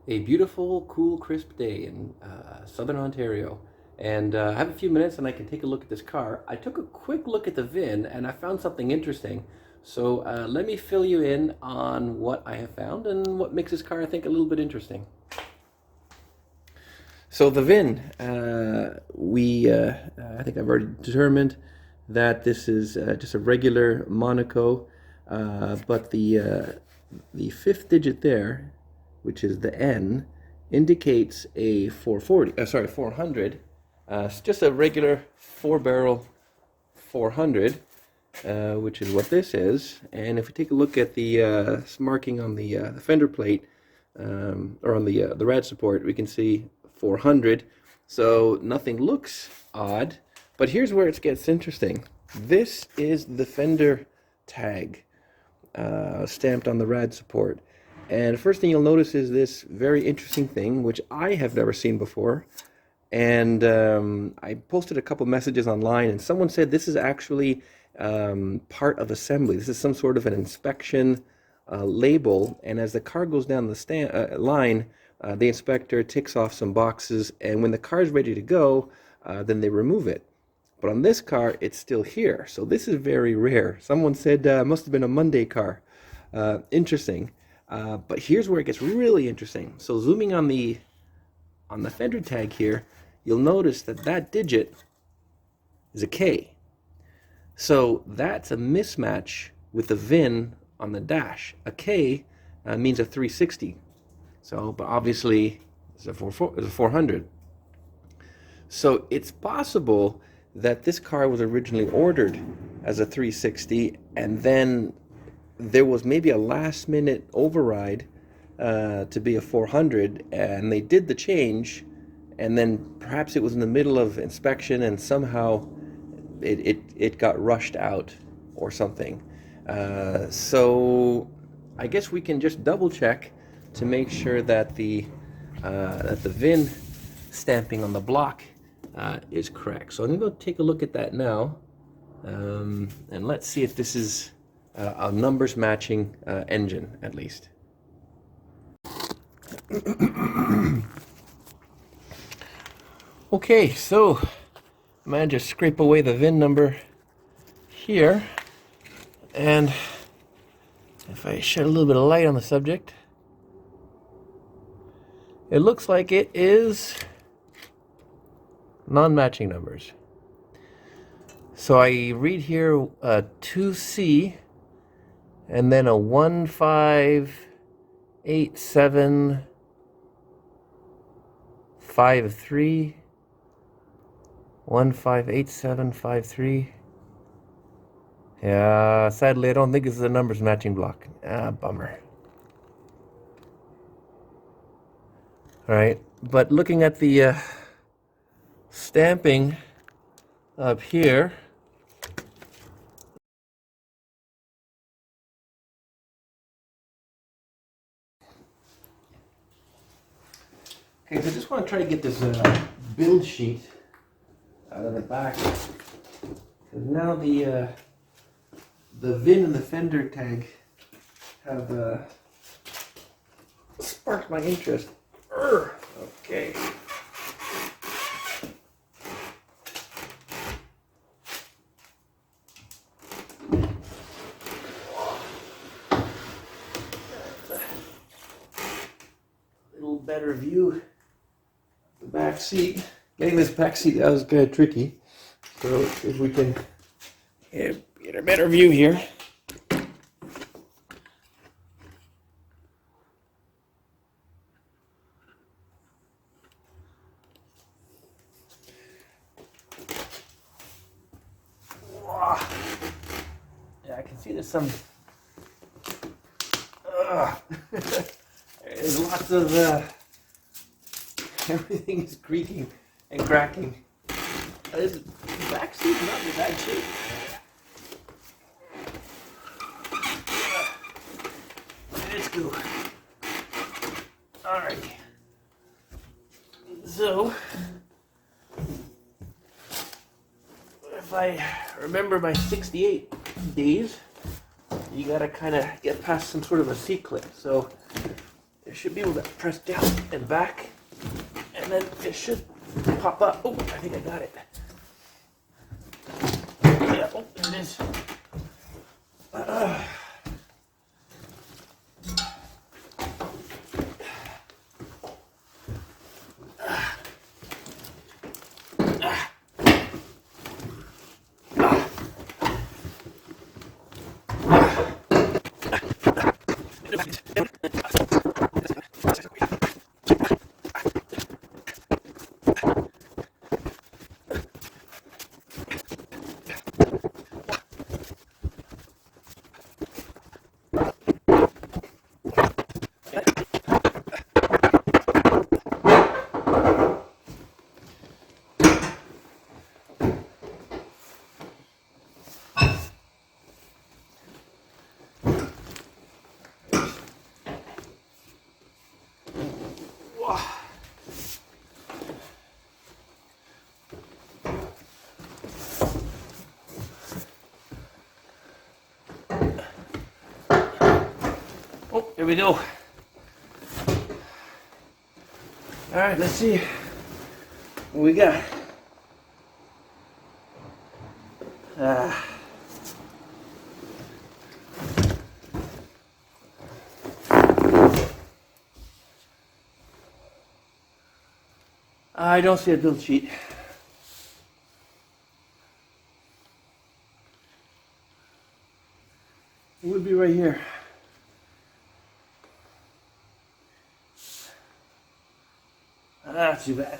A beautiful, cool, crisp day in southern Ontario. And I have a few minutes and I can take a look at this car. I took a quick look at the VIN and I found something interesting. So let me fill you in on what I have found and what makes this car, I think, a little bit interesting. So the VIN, I think I've already determined that this is just a regular Monaco, but the fifth digit there, which is the N, indicates a 400. It's just a regular four-barrel 400, which is what this is. And if we take a look at the marking on the fender plate, or on the rad support, we can see 400. So nothing looks odd, but here's where it gets interesting. This is the fender tag stamped on the rad support. And first thing you'll notice is this very interesting thing, which I have never seen before. And I posted a couple messages online, and someone said this is actually part of assembly. This is some sort of an inspection label, and as the car goes down the line, the inspector ticks off some boxes, and when the car is ready to go, then they remove it. But on this car, it's still here. So this is very rare. Someone said it must have been a Monday car. Interesting. But here's where it gets really interesting. So zooming on the fender tag here, you'll notice that that digit is a K. So that's a mismatch with the VIN on the dash. A K means a 360. So, but obviously it's a 400. So it's possible that this car was originally ordered as a 360, and then there was maybe a last minute override to be a 400, and they did the change, and then perhaps it was in the middle of inspection and somehow it got rushed out or something. So I guess we can just double check to make sure that the VIN stamping on the block is correct. So I'm going to go take a look at that now, and let's see if this is a numbers matching engine at least. Okay, so I managed to scrape away the VIN number here, and if I shed a little bit of light on the subject, it looks like it is non-matching numbers. So I read here a 2C and then a 158753, 158753. Yeah, sadly I don't think this is a numbers matching block. Bummer. Alright, but looking at the stamping up here, okay, so I just want to try to get this build sheet out of the back, because now the VIN and the fender tag have sparked my interest. Okay. Little better view of the back seat. Getting this back seat out was kind of tricky. So if we can get a better view here. Yeah, I can see there's some. There's lots of. Everything is creaking and cracking. This back seat's not in bad shape. Let's go. Alright. So, if I remember my 68 days, you gotta kind of get past some sort of a C-clip. So, there should be able to press down and back, and then it should pop up. Oh, I think I got it. Yeah, oh, there it is. Oh, here we go. All right, let's see what we got. I don't see a build sheet. It would be right here. Not too bad.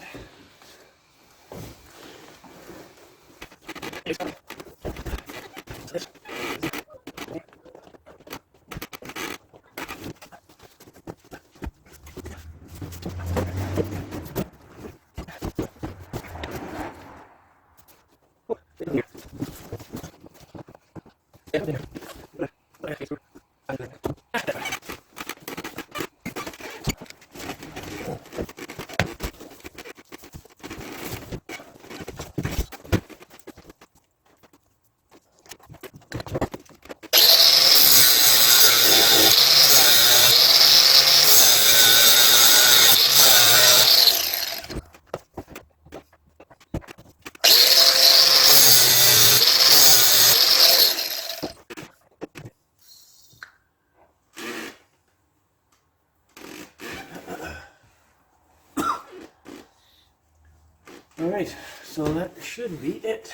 All right, so that should be it.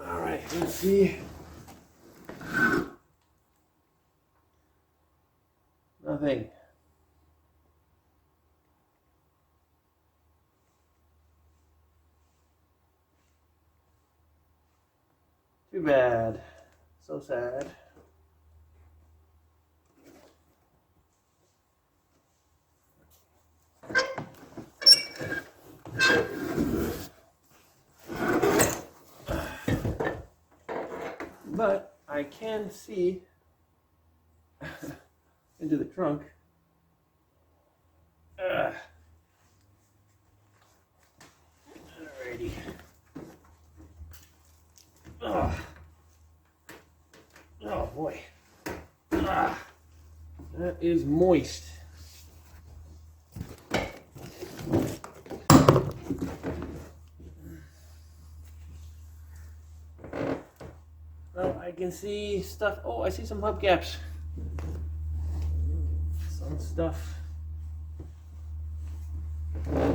All right, let's see. Nothing. Too bad. So sad. But I can see into the trunk. Alrighty. Oh boy. That is moist. Well, I can see stuff. Oh, I see some hubcaps. Some stuff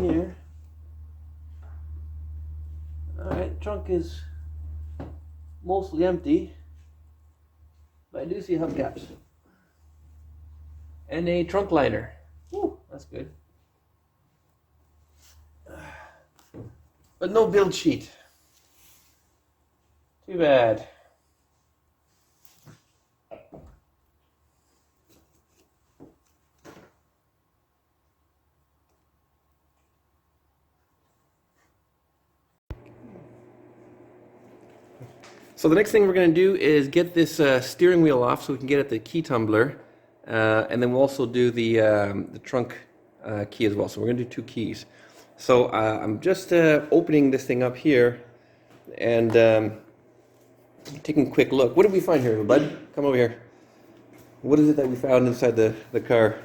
here. Alright, trunk is mostly empty, but I do see hubcaps. And a trunk liner. Woo, that's good. But no build sheet. Too bad. So the next thing we're going to do is get this steering wheel off so we can get at the key tumbler, and then we'll also do the trunk key as well. So we're gonna do two keys. So I'm just opening this thing up here and taking a quick look. What did we find here, bud? Come over here. What is it that we found inside the car?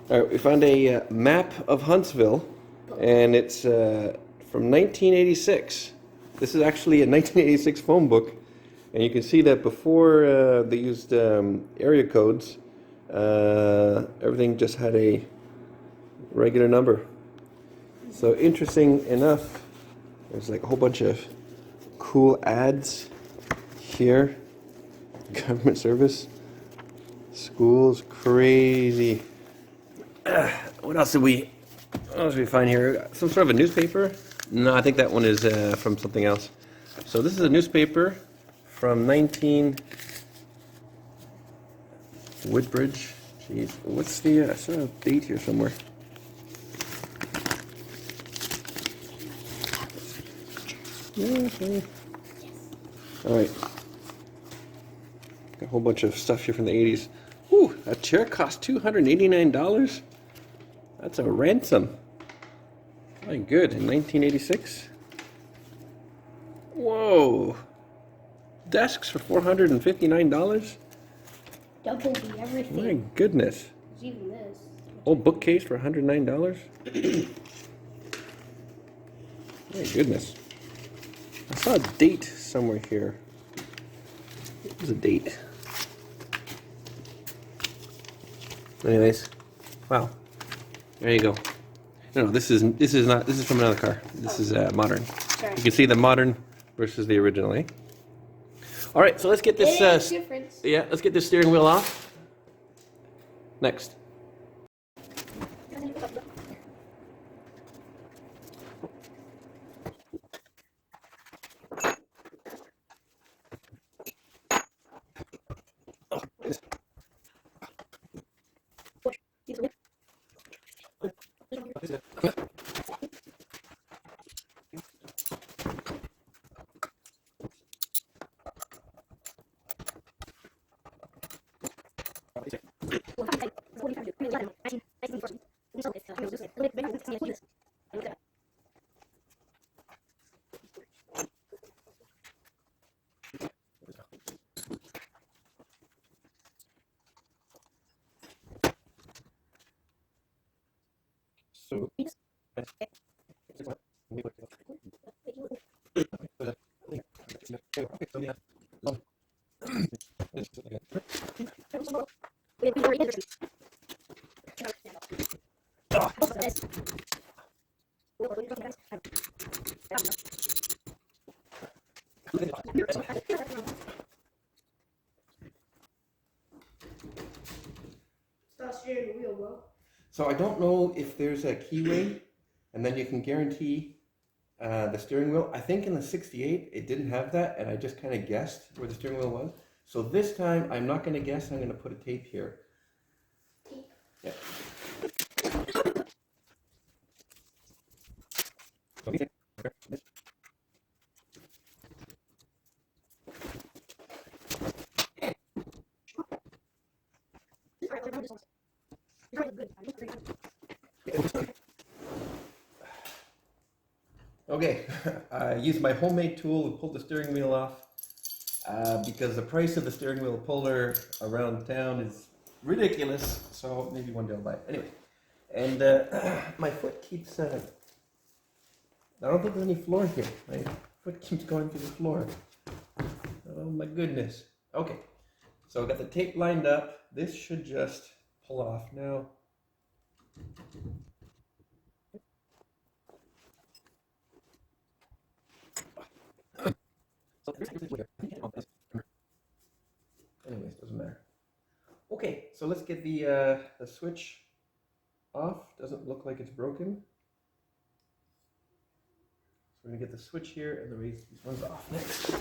All right, we found a map of Huntsville, and it's from 1986. This is actually a 1986 phone book, and you can see that before they used area codes, everything just had a regular number. So interesting enough, there's like a whole bunch of cool ads here. Government service, schools, crazy. What else did we find here? Some sort of a newspaper? No, I think that one is from something else. So this is a newspaper from 19 Woodbridge. Jeez, what's the I saw a date here somewhere. All right. Got a whole bunch of stuff here from the 80s. Ooh, a chair cost $289. That's a ransom. My good, in 1986. Whoa. Desks for $459? Double the everything. My goodness. There's even this. Old bookcase for $109? My goodness. I saw a date somewhere here. What was a date? Anyways, wow. There you go. No, this is from another car. This is modern. Sorry. You can see the modern versus the original, eh? All right, so let's get this. Difference. Yeah, let's get this steering wheel off. Next. So. Stop steering the wheel, bro. So I don't know if there's a keyway, and then you can guarantee the steering wheel. I think in the 68 it didn't have that, and I just kind of guessed where the steering wheel was. So this time I'm not going to guess. I'm going to put a tape here. Tape. Yeah. Okay, I used my homemade tool and pulled the steering wheel off because the price of the steering wheel puller around town is ridiculous. So maybe one day I'll buy it. Anyway, and my foot keeps. I don't think there's any floor here. My foot keeps going through the floor. Oh my goodness. Okay, so I've got the tape lined up. This should just pull off now. Anyways, doesn't matter. Okay, so let's get the switch off. Doesn't look like it's broken. So we're gonna get the switch here and the raise these ones off next.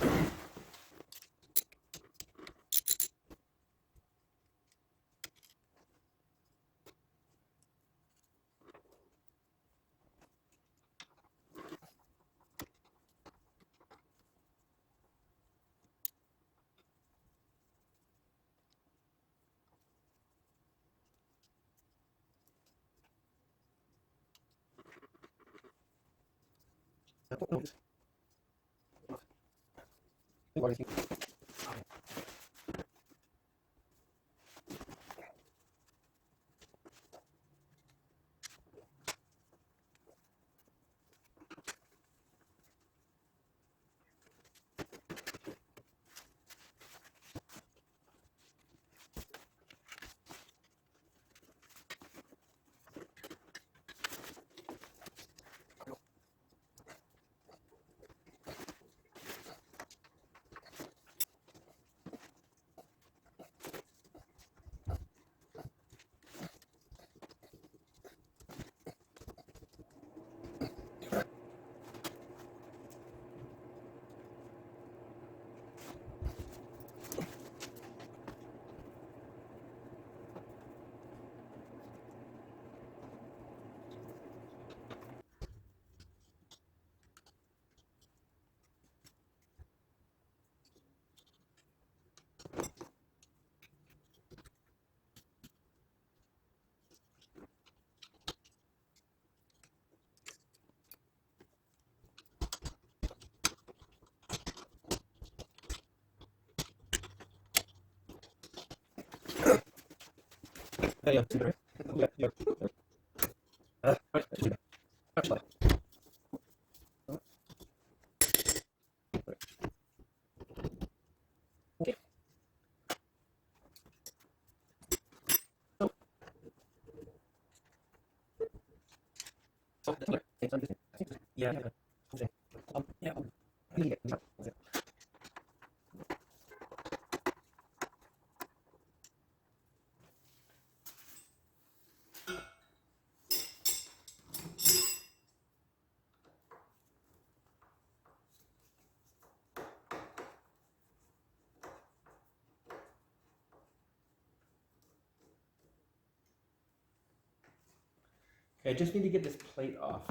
Okay, I just need to get this plate off.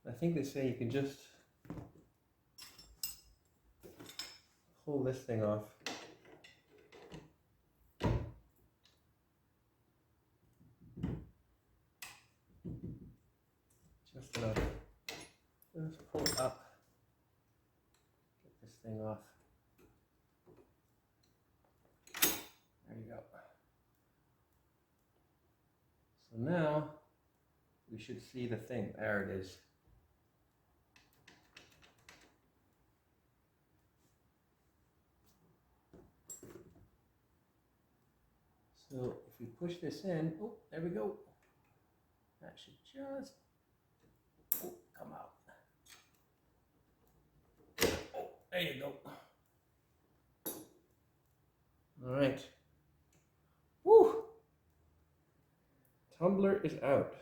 I think they say you can just pull this thing off. Just enough. Just pull it up. Get this thing off. There you go. So now we should see the thing. There it is. So if we push this in, oh, there we go. That should just come out. Oh, there you go. All right. Woo! Tumbler is out.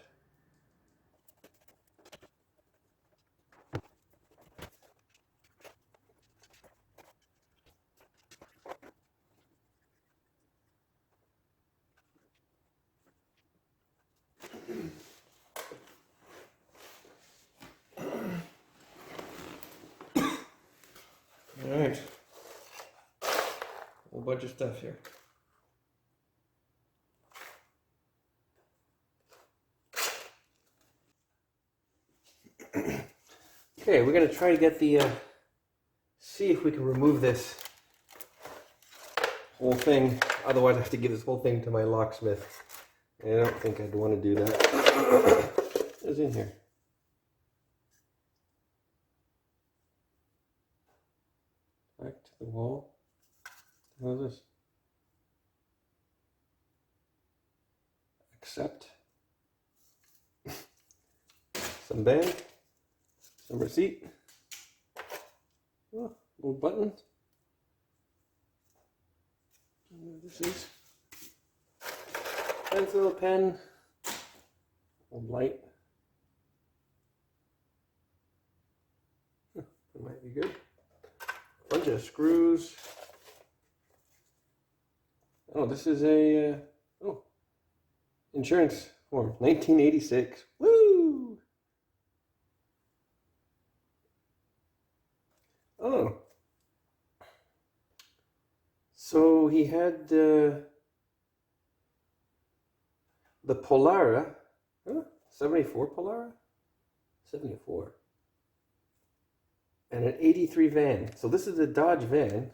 All right. A whole bunch of stuff here. Okay, we're going to try to get the, see if we can remove this whole thing. Otherwise I have to give this whole thing to my locksmith. And I don't think I'd want to do that. What's in here? Back to the wall. What is this? Accept. Some band. Some receipt. Oh, little button. This is pencil, pen, a light. That might be good. A bunch of screws. Oh, this is a insurance form, 1986. Woo! Oh. So he had the Polara, 74 Polara? 74. and an 83 van. So this is a Dodge van.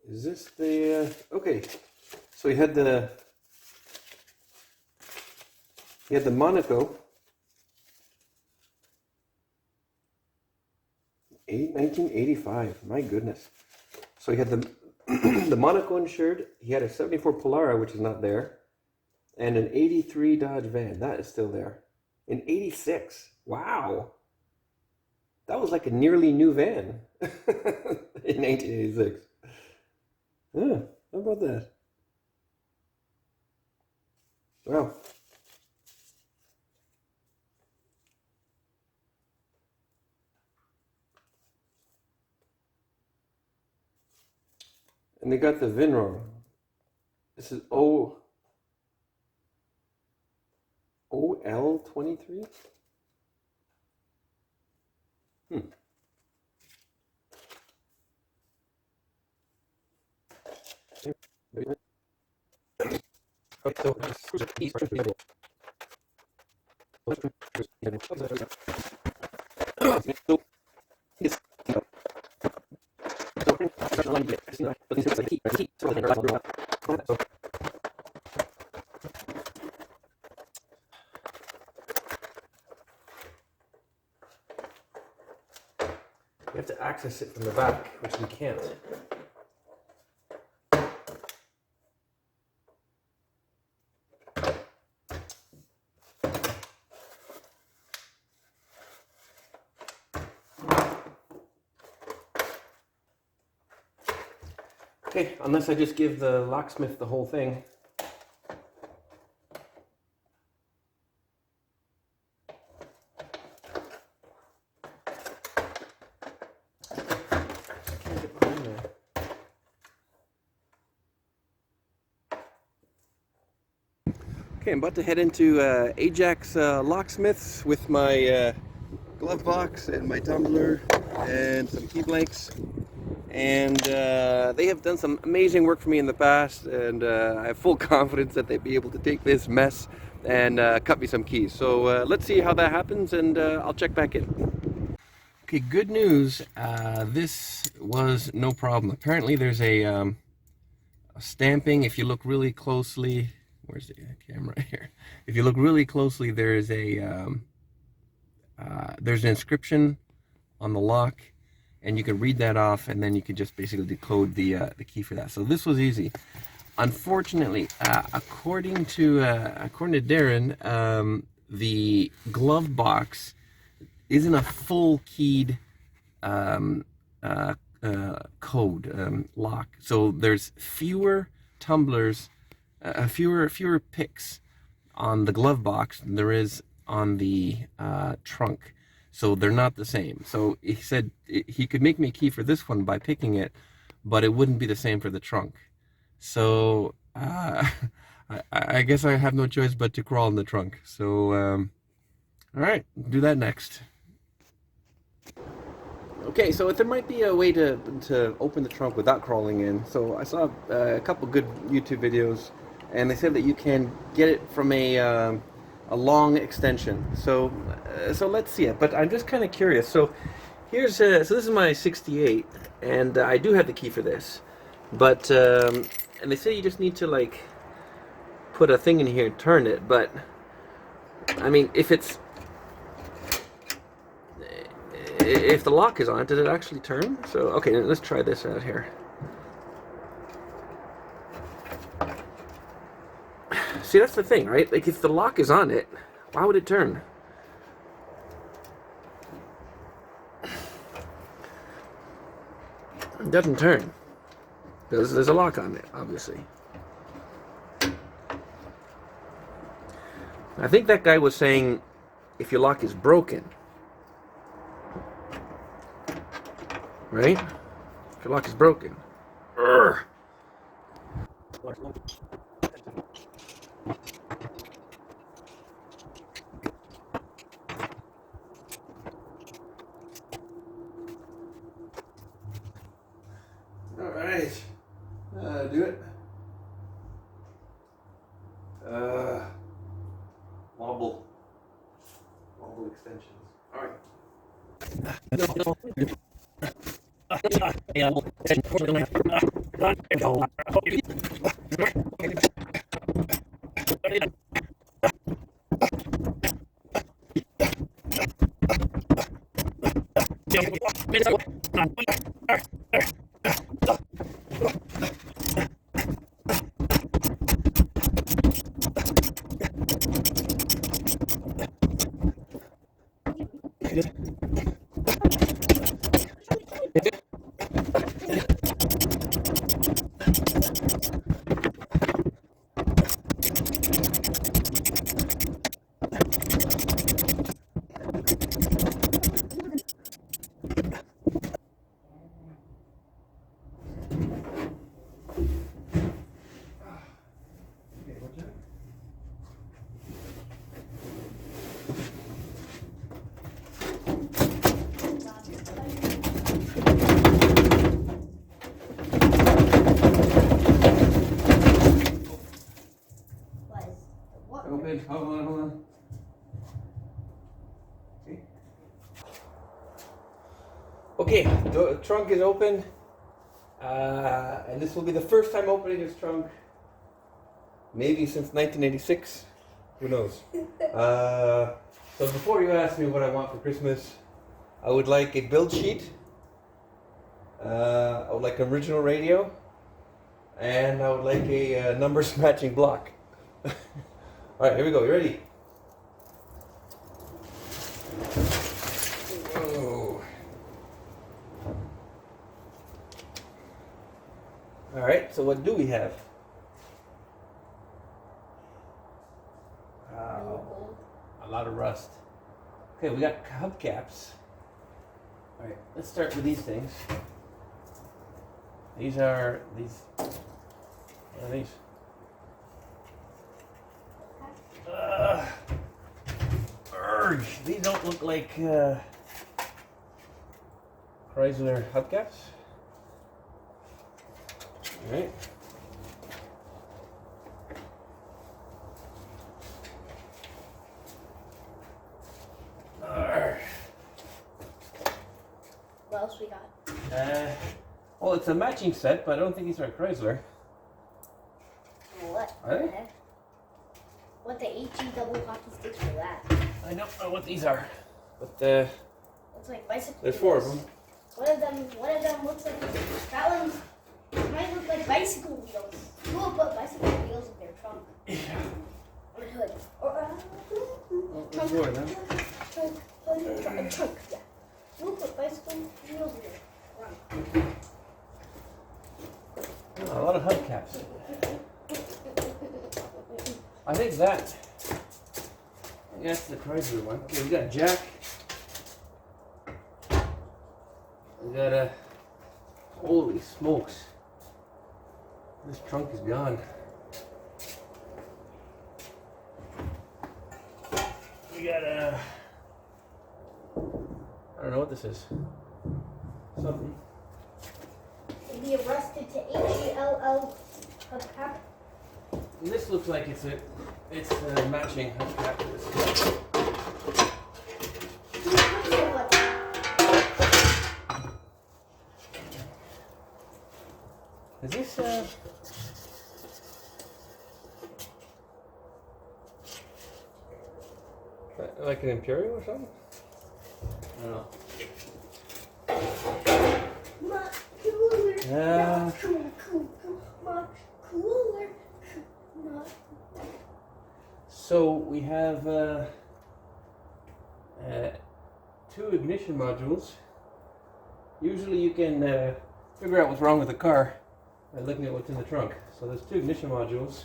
Is this the, okay, so he had the Monaco, 1985, my goodness. So he had the, the Monaco insured, he had a 74 Polara, which is not there, and an 83 Dodge van, that is still there. In 86, wow. That was like a nearly new van in 1986. Yeah, how about that? Wow. And they got the VIN wrong. This is OL23? Hmm. Okay, so you have to access it from the back, which we can't. Okay, unless I just give the locksmith the whole thing. Can't get behind there. Okay, I'm about to head into Ajax Locksmiths with my glove box and my tumbler and some key blanks. And they have done some amazing work for me in the past, and I have full confidence that they'd be able to take this mess and cut me some keys. So let's see how that happens, and I'll check back in. Okay, good news. This was no problem. Apparently there's a stamping. If you look really closely, where's the camera here? If you look really closely, there's an inscription on the lock, and you can read that off, and then you can just basically decode the key for that. So this was easy. Unfortunately, according to Darren, the glove box isn't a full keyed code lock. So there's fewer tumblers, fewer picks on the glove box than there is on the trunk. So they're not the same. So he said he could make me a key for this one by picking it, but it wouldn't be the same for the trunk. So I guess I have no choice but to crawl in the trunk. So all right, do that next. Okay, so there might be a way to open the trunk without crawling in. So I saw a couple good YouTube videos, and they said that you can get it from a long extension. So so let's see it. But I'm just kind of curious. So here's so this is my '68, and I do have the key for this. But and they say you just need to like put a thing in here and turn it. But I mean, if the lock is on it, does it actually turn? So okay, let's try this out here. See, that's the thing, right? Like, if the lock is on it, why would it turn? It doesn't turn. Because there's a lock on it, obviously. I think that guy was saying if your lock is broken. Right? If your lock is broken. Urgh. All right, do it. Wobble. extensions. All right. Open. Hold on. Okay, the trunk is open, and this will be the first time opening this trunk, maybe since 1986. Who knows? So before you ask me what I want for Christmas, I would like a build sheet. I would like an original radio, and I would like a numbers matching block. All right, here we go. You ready? Whoa. All right, so what do we have? A lot of rust. Okay, we got hubcaps. All right, let's start with these things. What are these? These don't look like Chrysler hubcaps. All right. What else we got? Well, it's a matching set, but I don't think these are Chrysler. What? Are they? What the HE double hockey sticks for that? I don't know what these are, but It's like bicycle. there's four of them. One of them looks like that one. Might look like bicycle wheels. Who will put bicycle wheels in their trunk? Yeah. On the hood. Or There's four of them. trunk. Yeah. Who will put bicycle wheels in their trunk? Oh, a lot of hubcaps. I think that's the Chrysler one. Okay, we got a jack. We got a. Holy smokes! This trunk is gone. We got a. I don't know what this is. Something. Maybe a rusted to HELL hubcap. This looks like it's matching hubcap to this. Is this like an Imperial or something? I don't know. Much cooler. Yeah. Much cooler. Not. So we have two ignition modules. Usually you can figure out what's wrong with the car by looking at what's in the trunk. So there's two ignition modules,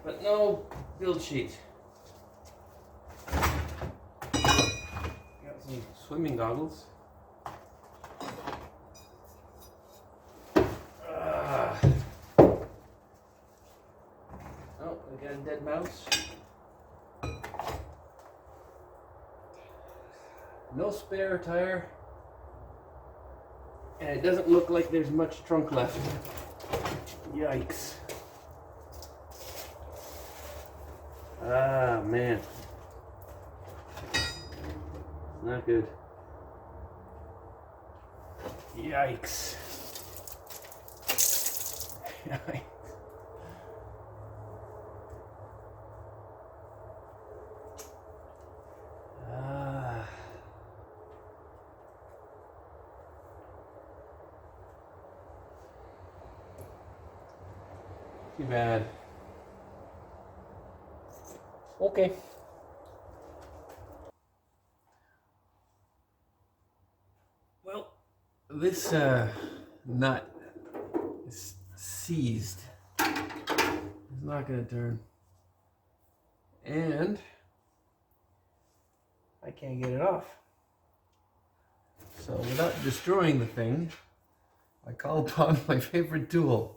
but no build sheet. Got some swimming goggles. Oh, we got a dead mouse. No spare tire. And it doesn't look like there's much trunk left. Yikes. Ah, man. Not good. Yikes. Yikes. Ah. Too bad. Okay. Well, this nut is seized. It's not going to turn. And I can't get it off. So without destroying the thing, I call upon my favorite tool.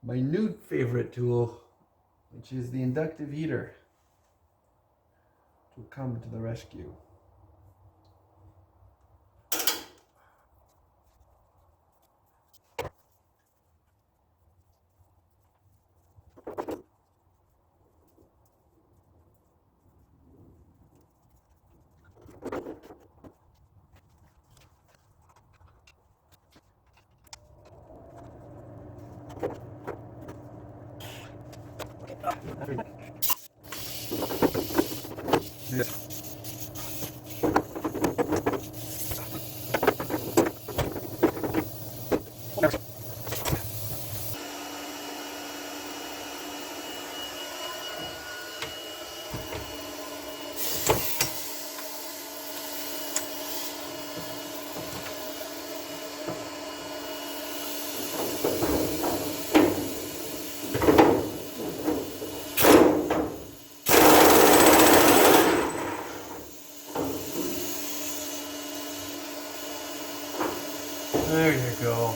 My new favorite tool, which is the inductive heater, to come to the rescue. There you go.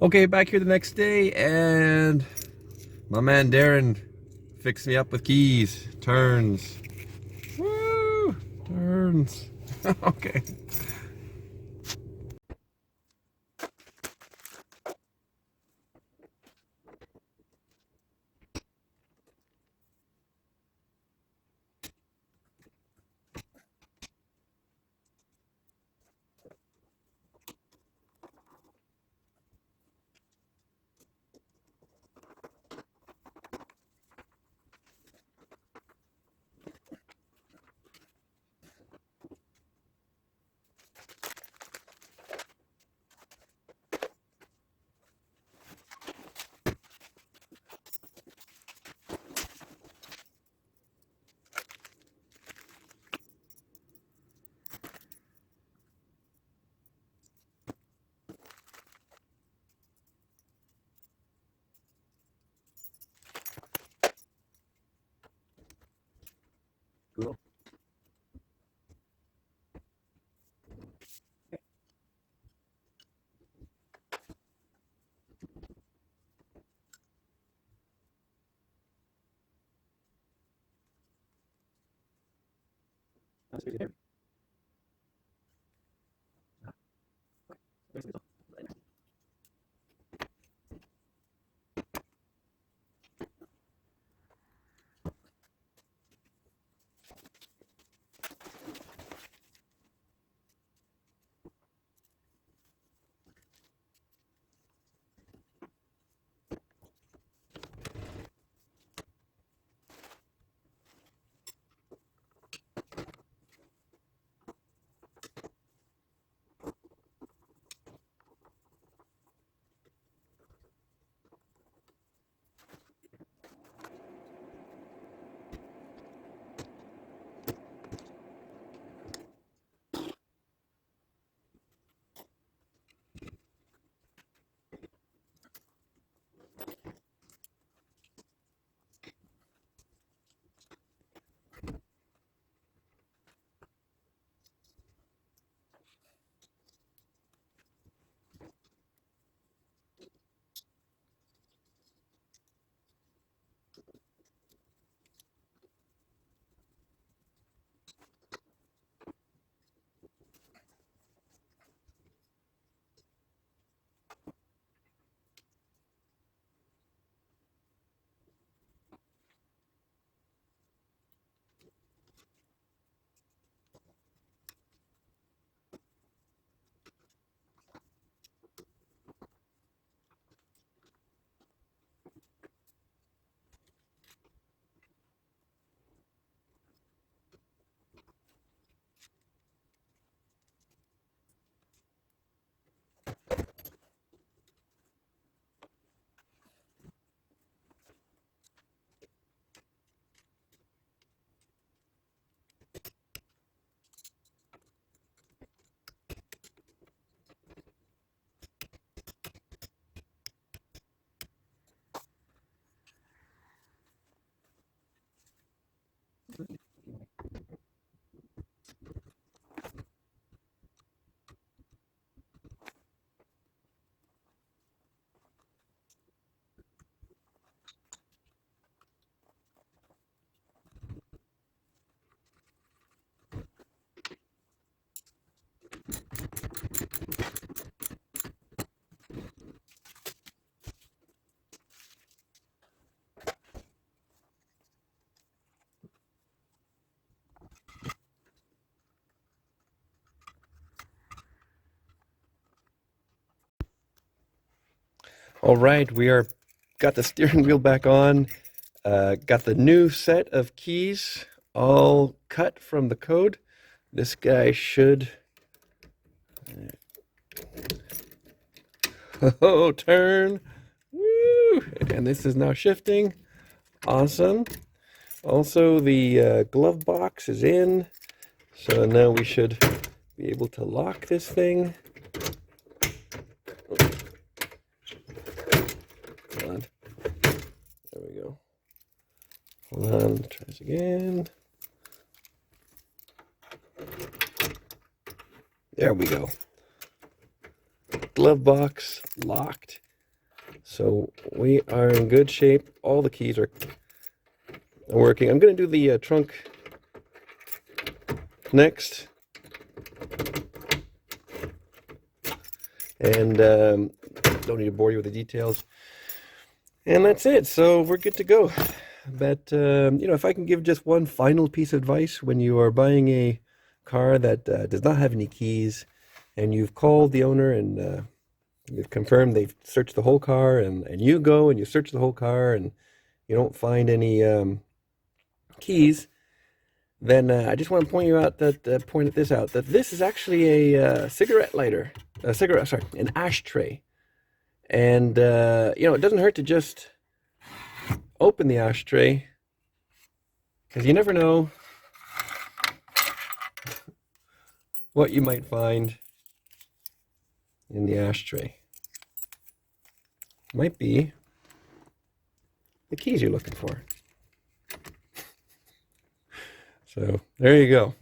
Okay, back here the next day, and my man Darren fixed me up with keys. Turns. Woo! Turns. Okay. Cool. All right, got the steering wheel back on. Got the new set of keys all cut from the code. This guy should turn. Woo! And this is now shifting. Awesome. Also, the glove box is in. So now we should be able to lock this thing. Hold on. There we go. Hold on. Try this again. There we go. Glove box locked. So we are in good shape. All the keys are working. I'm going to do the trunk next. And don't need to bore you with the details. And that's it. So we're good to go. But, if I can give just one final piece of advice when you are buying a car that does not have any keys, and you've called the owner and you've confirmed they've searched the whole car, and you go and you search the whole car and you don't find any keys, then I just want to point this out, that this is actually a cigarette lighter, an ashtray. And, it doesn't hurt to just open the ashtray, because you never know what you might find in the ashtray. Might be the keys you're looking for. So there you go.